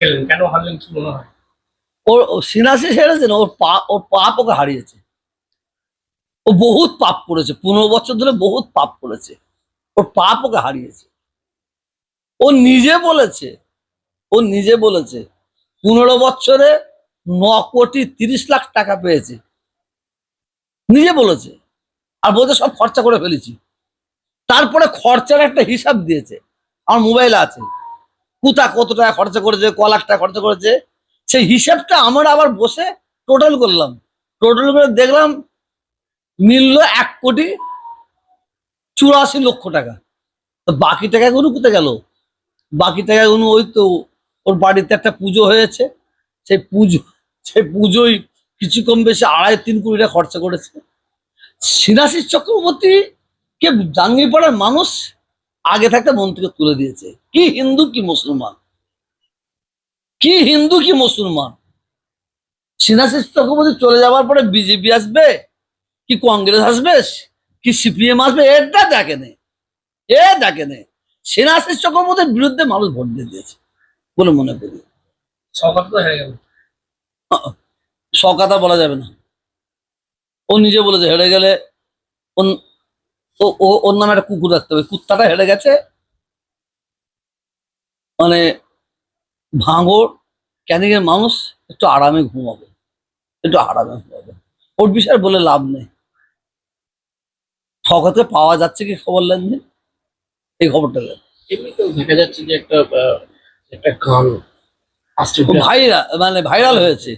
কেন হারলেন কি মনে হয়? ওর সিনাসিস হেরেছে না, ওর পাপ ওকে হারিয়েছে। ও বহুত পাপ করেছে, 15 বছর ধরে বহুত পাপ করেছে, ওর পাপ ওকে হারিয়েছে। ও নিজে বলেছে, ও নিজে বলেছে 15 বছরে 9,30,00,000 টাকা পেয়েছে, নিজে বলেছে। আর বলতে সব খরচা করে ফেলেছি। তারপরে খরচার একটা হিসাব দিয়েছে, আমার মোবাইলে আছে, কত টাকা খরচা করেছে, ক লাখ টাকা খরচা করেছে। সেই হিসাবটা আমরা আবার বসে টোটাল করলাম, টোটাল করে দেখলাম মিলল 1,84,00,000 টাকা। তো বাকি টাকাগুলো কোথায় গেল? বাকি টাকাগুলো ওই তো ওর বাড়িতে একটা পুজো হয়েছে, সেই পুজোয় কিছু কম বেশি 2.5-3 কোটি টাকা খরচা করেছে। শিলাশিস চক্রবর্তী কে জাঙ্গিপাড়ার মানুষ আগে থাকতে মন থেকে তুলে দিয়েছে। কি হিন্দু কি মুসলমান, কি হিন্দু কি মুসলমান। শিলাশিস চক্রবর্তী চলে যাওয়ার পরে বিজেপি আসবে কি কংগ্রেস আসবে কি সিপিএম আসবে, এটা দেখেনি, এ দেখেনি। শিলাশিস চক্রবর্তীর বিরুদ্ধে মানুষ ভোট দিয়ে দিয়েছে বলে মনে করি। সরকার তো হেরে গেল। কথা বলা যাবে না, ও নিজে বলেছে হেরে গেলে ওর নামে একটা কুকুর রাখতে হবে, কুত্তাটা হেরে গেছে মানে ভাঙড় ক্যানিং এর মানুষ একটু আরামে ঘুমাবে, একটু আরামে ঘুমাবে, ওর বিষয়ে বলে লাভ নেই। শওকতকে পাওয়া যাচ্ছে কি খবর নেন, এই খবরটা দেন। এমনিতেও দেখা যাচ্ছে যে একটা গান আসছে ভাইরাল হয়েছে,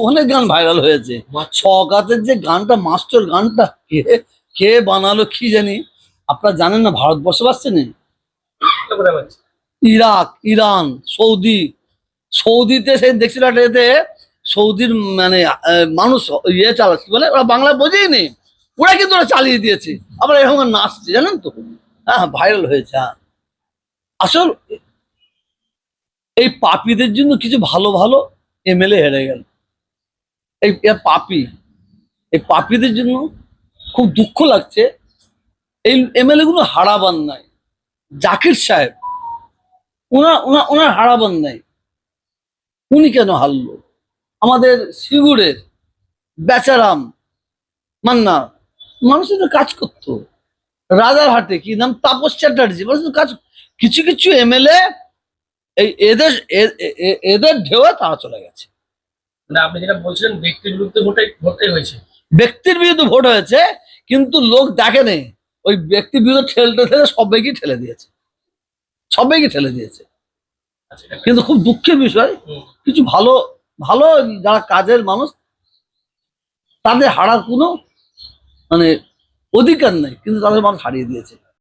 অনেক গান ভাইরাল হয়েছে। শওকতের যে গানটা, মাস্টার গানটা কে বানালো কি জানি। আপনারা জানেন না ভারতবর্ষে পাচ্ছেন ইরাক, ইরান, সৌদিতে সেই দেখছিল একটা এতে সৌদির মানুষ ইয়ে চালাচ্ছে, বলে ওরা বাংলা বোঝেই নেই, ওরা কিন্তু ওরা চালিয়ে দিয়েছে, আবার এরকম নাচছে জানেন তো। হ্যাঁ, ভাইরাল হয়েছে। হ্যাঁ, আসল এই পাপীদের জন্য কিছু ভালো ভালো এমএলএ হেরে গেল। এই এই পাপীদের জন্য খুব দুঃখ লাগছে। এই এমএলএ গুলো হারাবার নাই। জাকির সাহেব, ওনার হারাবার নাই, উনি কেন হারলো? আমাদের সিঙ্গুরের বেচারাম মান্না, মানুষের তো কাজ করতো। রাজারহাটে কি নাম, তাপস চ্যাটার্জি, মানুষ তো কাজ। কিছু কিছু এমএলএ এই এদের ঢেউয়ে তারা চলে গেছে। মানে আপনি যেটা বলছিলেন ব্যক্তির বিরুদ্ধে ভোটটাই হয়েছে। ব্যক্তির বিরুদ্ধে ভোট হয়েছে, কিন্তু লোক দেখেনি ওই ব্যক্তির বিরুদ্ধে ঠেলে সবাইকে ঠেলে দিয়েছে, সবাইকে ঠেলে দিয়েছে। কিন্তু খুব দুঃখের বিষয়, কিছু ভালো ভালো যারা কাজের মানুষ তাদের হারার কোনো অধিকার নেই, কিন্তু তাদের মানুষ হারিয়ে দিয়েছে।